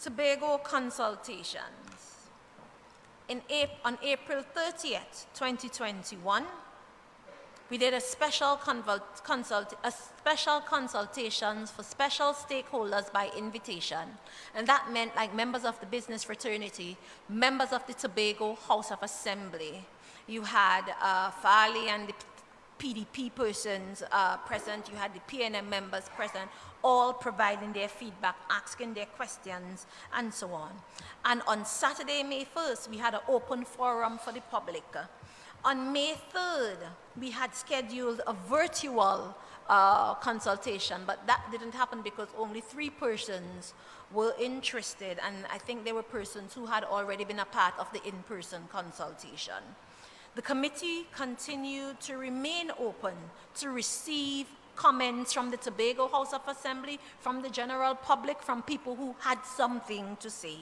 Tobago consultations. On April 30th, 2021, we did a special consultations for special stakeholders by invitation. And that meant like members of the business fraternity, members of the Tobago House of Assembly. You had Farley and the PDP persons present, you had the PNM members present, all providing their feedback, asking their questions, and so on. And on Saturday, May 1st, we had an open forum for the public. On May 3rd, we had scheduled a virtual consultation, but that didn't happen because only 3 persons were interested, and I think there were persons who had already been a part of the in-person consultation. The committee continued to remain open to receive comments from the Tobago House of Assembly, from the general public, from people who had something to say.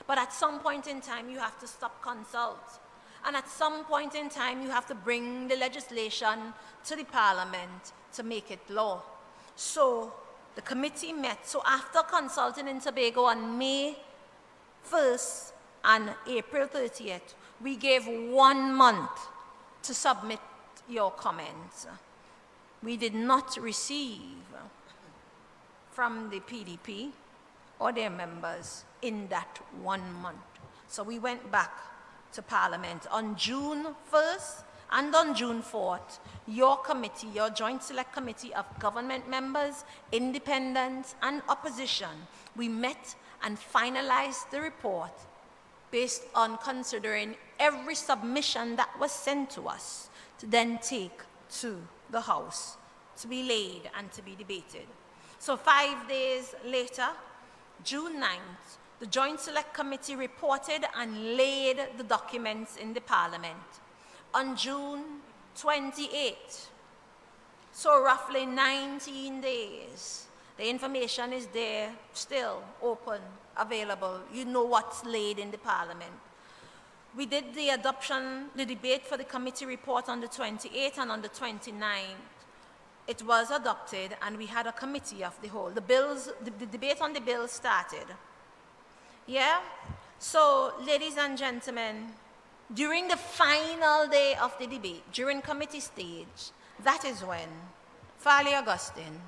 But at some point in time, you have to stop consult. And at some point in time, you have to bring the legislation to the parliament to make it law. So the committee met. So after consulting in Tobago on May 1st and April 30th, we gave 1 month to submit your comments. We did not receive from the PDP or their members in that 1 month. So we went back to Parliament on June 1st and on June 4th. Your committee, your Joint Select Committee of government members, independents, and opposition, we met and finalized the report based on considering every submission that was sent to us to then take to the House to be laid and to be debated. So 5 days later, June 9th, the Joint Select Committee reported and laid the documents in the Parliament. On June 28th, so roughly 19 days, the information is there, still open, available. You know what's laid in the Parliament. We did the adoption, the debate for the committee report on the 28th, and on the 29th, it was adopted, and we had a committee of the whole. The debate on the bill started. Yeah? So, ladies and gentlemen, during the final day of the debate, during committee stage, that is when Farley Augustine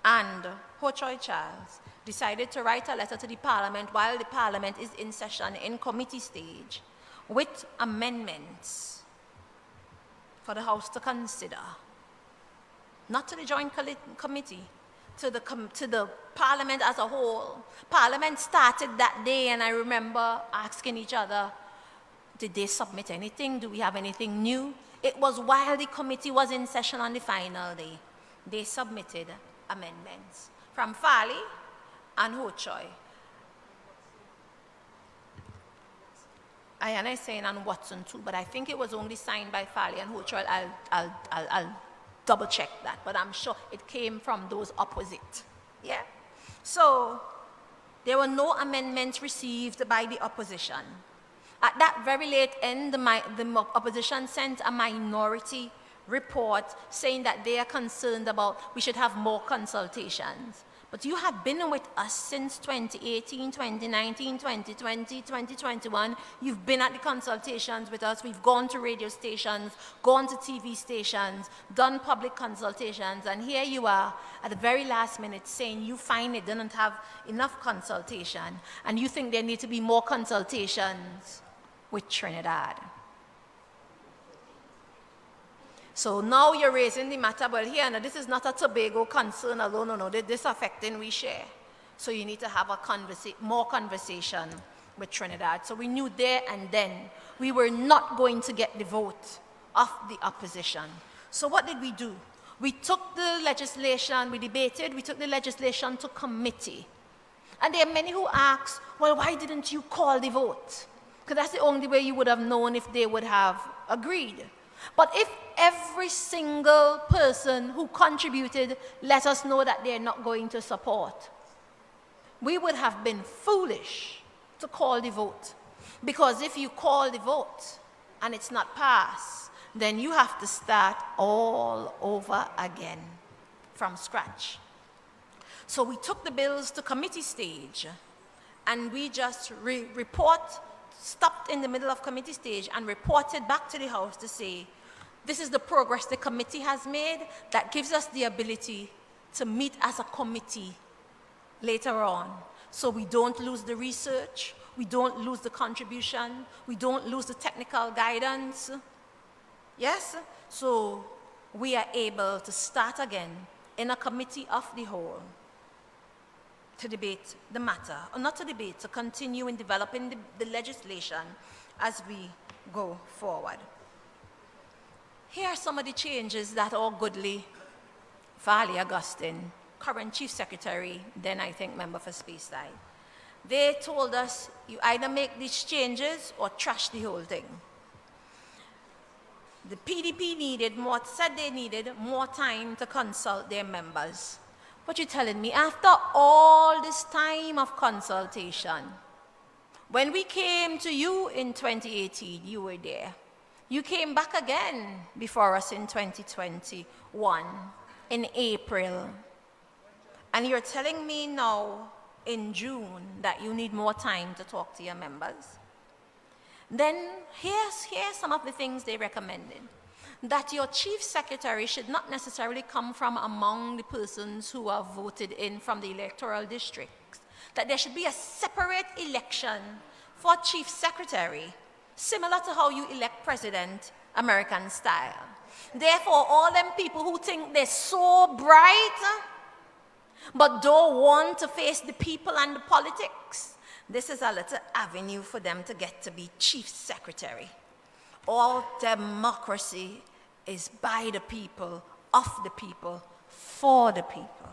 and Ho Choi Charles decided to write a letter to the Parliament while the Parliament is in session in committee stage with amendments for the House to consider. Not to the Joint Committee, to the Parliament as a whole. Parliament started that day, and I remember asking each other, did they submit anything? Do we have anything new? It was while the committee was in session on the final day. They submitted amendments from Farley and Ho Choi. I saying on Watson too, but I think it was only signed by Farley and Ho Choi. I'll double check that, but I'm sure it came from those opposite. Yeah? So there were no amendments received by the opposition. At that very late end, the opposition sent a minority report saying that they are concerned about we should have more consultations. But you have been with us since 2018, 2019, 2020, 2021. You've been at the consultations with us. We've gone to radio stations, gone to TV stations, done public consultations, and here you are at the very last minute saying you find it didn't have enough consultation, and you think there need to be more consultations with Trinidad. So now you're raising the matter, well here, now this is not a Tobago concern alone, no, this affecting we share. So you need to have a more conversation with Trinidad. So we knew there and then we were not going to get the vote of the opposition. So what did we do? We took the legislation, we debated, we took the legislation to committee. And there are many who ask, well, why didn't you call the vote? Because that's the only way you would have known if they would have agreed. But if every single person who contributed let us know that they're not going to support, we would have been foolish to call the vote. Because if you call the vote and it's not passed, then you have to start all over again from scratch. So we took the bills to committee stage and we just stopped in the middle of committee stage and reported back to the House to say, this is the progress the committee has made that gives us the ability to meet as a committee later on. So we don't lose the research, we don't lose the contribution, we don't lose the technical guidance. Yes? So we are able to start again in a committee of the whole to debate the matter, or not to debate, to continue in developing the legislation as we go forward. Here are some of the changes that our goodly Farley Augustine, current Chief Secretary, then I think member for Speyside, they told us you either make these changes or trash the whole thing. The PDP said they needed more time to consult their members. But you're telling me, after all this time of consultation, when we came to you in 2018, you were there. You came back again before us in 2021, in April. And you're telling me now in June that you need more time to talk to your members. Then here's some of the things they recommended. That your chief secretary should not necessarily come from among the persons who are voted in from the electoral districts. That there should be a separate election for chief secretary, similar to how you elect president, American style. Therefore, all them people who think they're so bright, but don't want to face the people and the politics, this is a little avenue for them to get to be chief secretary. All democracy is by the people, of the people, for the people.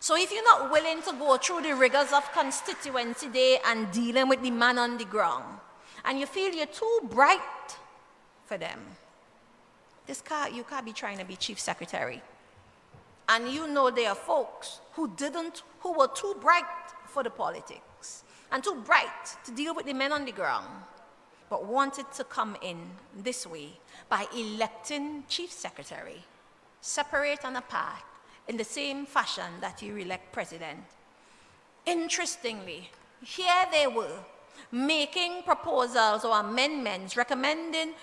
So if you're not willing to go through the rigors of constituency day and dealing with the man on the ground, and you feel you're too bright for them, you can't be trying to be chief secretary. And you know there are folks who were too bright for the politics and too bright to deal with the men on the ground, but wanted to come in this way by electing chief secretary, separate and apart, in the same fashion that you elect president. Interestingly, here they were making proposals or amendments, recommendations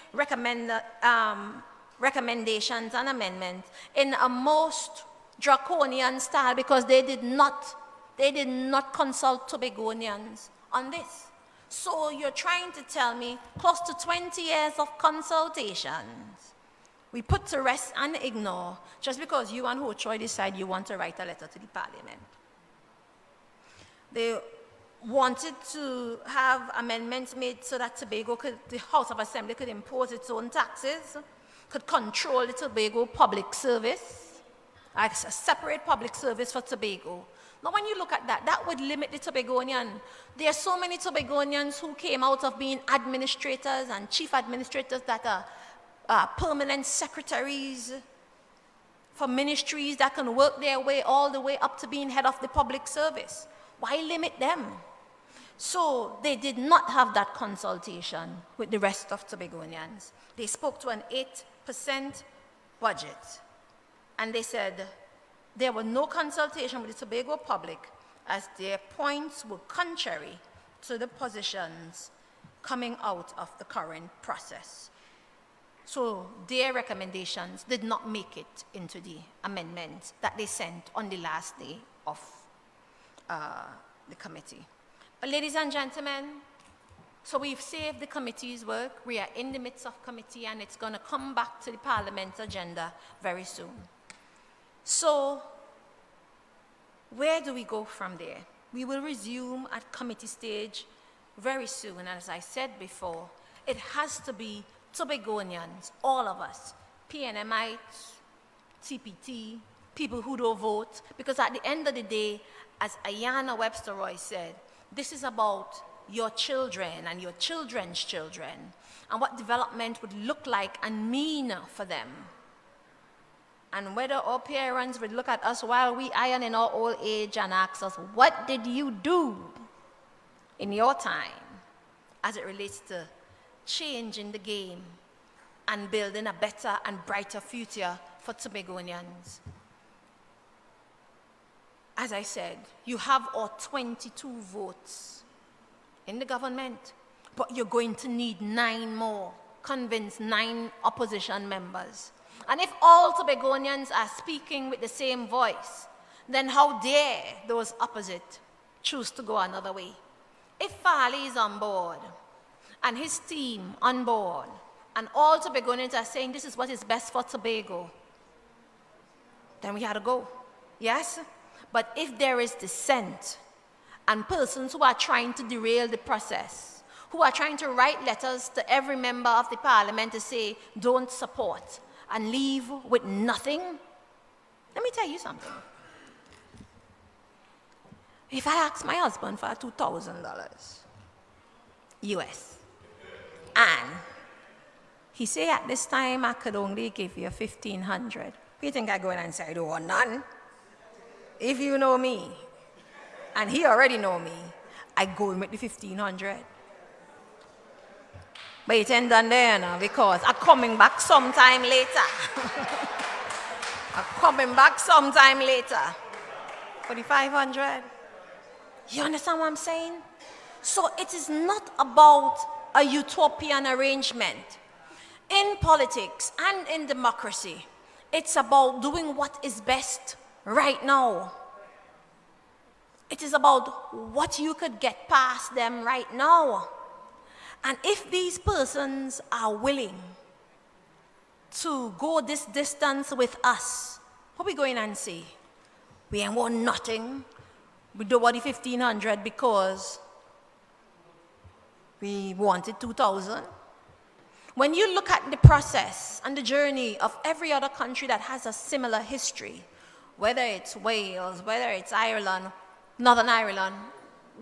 and amendments in a most draconian style because they did not consult Tobagonians on this. So you're trying to tell me close to 20 years of consultations we put to rest and ignore just because you and Ho Choi decide you want to write a letter to the parliament. They wanted to have amendments made so that the House of Assembly could impose its own taxes, could control the Tobago public service, a separate public service for Tobago. Now, when you look at that, that would limit the Tobagonian. There are so many Tobagonians who came out of being administrators and chief administrators that are permanent secretaries for ministries that can work their way all the way up to being head of the public service. Why limit them? So they did not have that consultation with the rest of Tobagonians. They spoke to an 8% budget, and they said there was no consultation with the Tobago public as their points were contrary to the positions coming out of the current process. So their recommendations did not make it into the amendments that they sent on the last day of the committee. But ladies and gentlemen, so we've saved the committee's work. We are in the midst of committee, and it's going to come back to the Parliament's agenda very soon. So where do we go from there? We will resume at committee stage very soon. And as I said before, it has to be Tobagonians, all of us, PNMites, TPT, people who don't vote, because at the end of the day, as Ayanna Webster Roy said, this is about your children and your children's children and what development would look like and mean for them. And whether our parents would look at us while we iron in our old age and ask us, what did you do in your time as it relates to changing the game and building a better and brighter future for Tobagonians? as I said, you have all 22 votes in the government, but you're going to need 9 more, convince 9 opposition members. And if all Tobagonians are speaking with the same voice, then how dare those opposite choose to go another way? If Farley is on board, and his team on board, and all Tobagonians are saying this is what is best for Tobago, then we had to go. Yes? But if there is dissent, and persons who are trying to derail the process, who are trying to write letters to every member of the parliament to say, don't support, and leave with nothing, let me tell you something. If I ask my husband for $2,000 US, and he say at this time I could only give you 1,500, you think I go in and say I don't want none? If you know me, and he already know me, I go in with the 1,500. But it ain't done there now, because I'm coming back sometime later. I'm coming back sometime later for the 500. You understand what I'm saying? So it is not about a utopian arrangement. In politics and in democracy, it's about doing what is best right now. It is about what you could get past them right now. And if these persons are willing to go this distance with us, what are we going and say? We ain't want nothing. We do what the 1,500 because we wanted 2,000. When you look at the process and the journey of every other country that has a similar history, whether it's Wales, whether it's Ireland, Northern Ireland,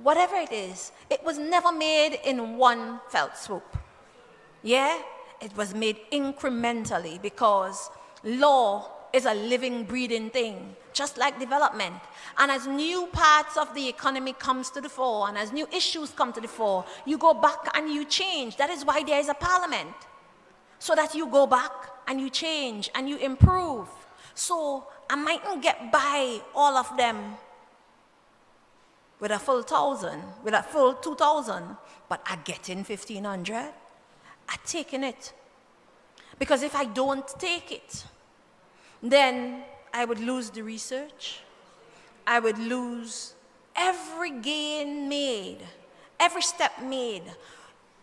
whatever it is, it was never made in one felt swoop. Yeah? It was made incrementally because law is a living, breathing thing, just like development. And as new parts of the economy comes to the fore, and as new issues come to the fore, you go back and you change. That is why there is a parliament, so that you go back and you change and you improve. So I mightn't get by all of them with a full 1,000, with a full 2,000, but I get in 1,500. I'm taking it. Because if I don't take it, then I would lose the research. I would lose every gain made, every step made.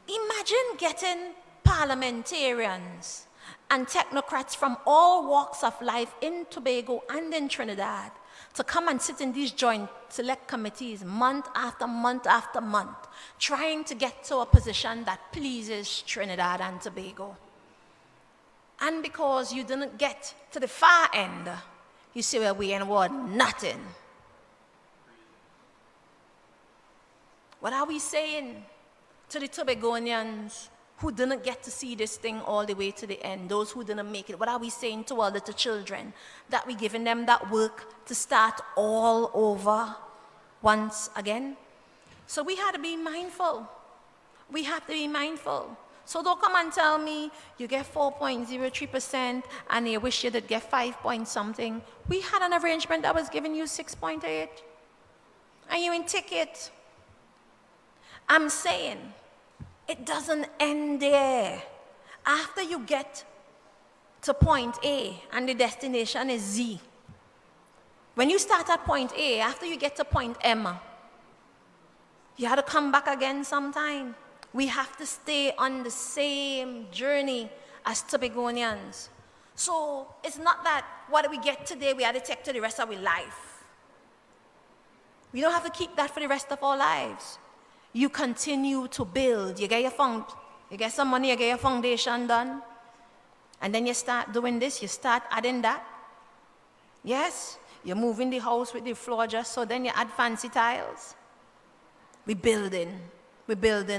Imagine getting parliamentarians and technocrats from all walks of life in Tobago and in Trinidad to come and sit in these joint select committees month after month after month, trying to get to a position that pleases Trinidad and Tobago. And because you didn't get to the far end, you say, well, we ain't want nothing. What are we saying to the Tobagonians who didn't get to see this thing all the way to the end, those who didn't make it? What are we saying to our little children? That we're giving them that work to start all over once again? So we have to be mindful. We have to be mindful. So don't come and tell me you get 4.03% and you wish you did get 5 point something. We had an arrangement that was giving you 6.8 and you in ticket. I'm saying it doesn't end there. After you get to point A and the destination is Z, when you start at point A, after you get to point M, you have to come back again sometime. We have to stay on the same journey as Tobagonians. So it's not that what we get today we have to take to the rest of our life. We don't have to keep that for the rest of our lives. You continue to build. You get some money, you get your foundation done. And then you start doing this, you start adding that. Yes, you're moving the house with the floor just so then you add fancy tiles. We're building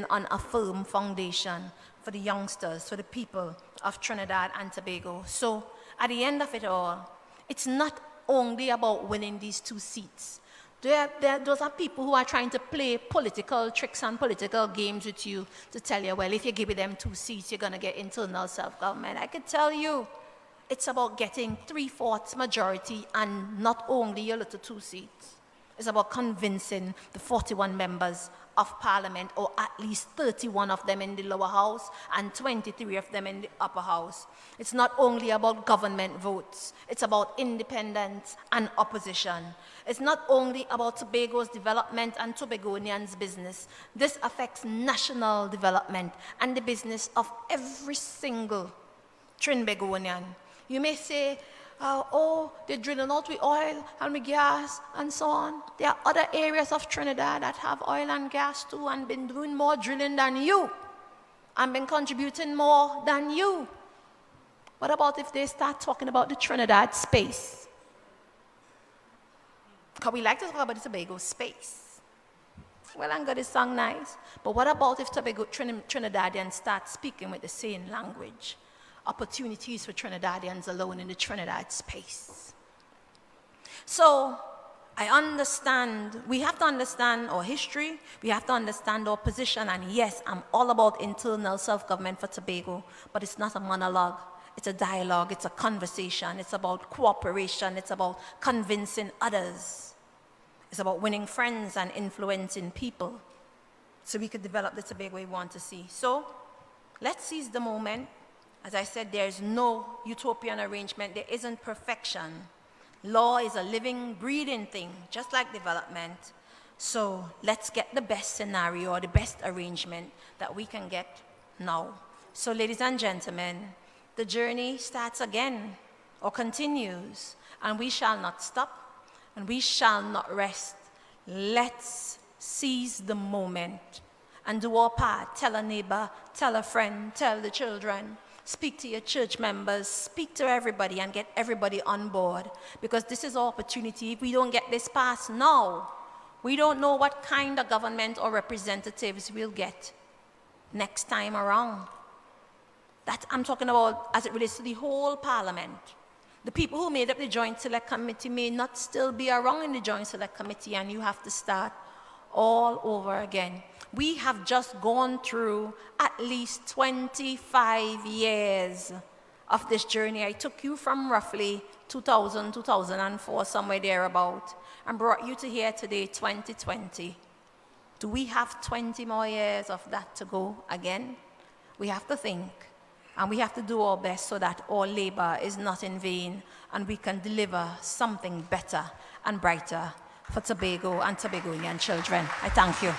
on a firm foundation for the youngsters, for the people of Trinidad and Tobago. So at the end of it all, it's not only about winning these 2 seats. Those are people who are trying to play political tricks and political games with you to tell you, well, if you give them 2 seats, you're going to get internal self-government. I could tell you, it's about getting 3/4 majority and not only your little 2 seats. It's about convincing the 41 members of parliament, or at least 31 of them in the lower house and 23 of them in the upper house. It's not only about government votes, it's about independence and opposition. It's not only about Tobago's development and Tobagonians' business. This affects national development and the business of every single Trinbagonian. You may say, oh, they're drilling out with oil and with gas and so on. There are other areas of Trinidad that have oil and gas too and been doing more drilling than you and been contributing more than you. What about if they start talking about the Trinidad space? Because we like to talk about the Tobago space. Well and good, it sounds nice. But what about if Trinidadians start speaking with the same language? Opportunities for Trinidadians alone in the Trinidad space. So, I understand, we have to understand our history, we have to understand our position, and yes, I'm all about internal self-government for Tobago, but it's not a monologue, it's a dialogue, it's a conversation, it's about cooperation, it's about convincing others. It's about winning friends and influencing people so we could develop the Tobago we want to see. So, let's seize the moment. As I said, there is no utopian arrangement. There isn't perfection. Law is a living, breathing thing, just like development. So let's get the best scenario or the best arrangement that we can get now. So ladies and gentlemen, the journey starts again or continues, and we shall not stop and we shall not rest. Let's seize the moment and do our part. Tell a neighbor, tell a friend, tell the children. Speak to your church members, speak to everybody and get everybody on board, because this is our opportunity. If we don't get this passed now, we don't know what kind of government or representatives we'll get next time around. That I'm talking about as it relates to the whole parliament. The people who made up the Joint Select Committee may not still be around in the Joint Select Committee, and you have to start all over again. We have just gone through at least 25 years of this journey. I took you from roughly 2000, 2004, somewhere thereabout, and brought you to here today, 2020. Do we have 20 more years of that to go again? We have to think, and we have to do our best so that our labor is not in vain, and we can deliver something better and brighter for Tobago and Tobagonian children. I thank you.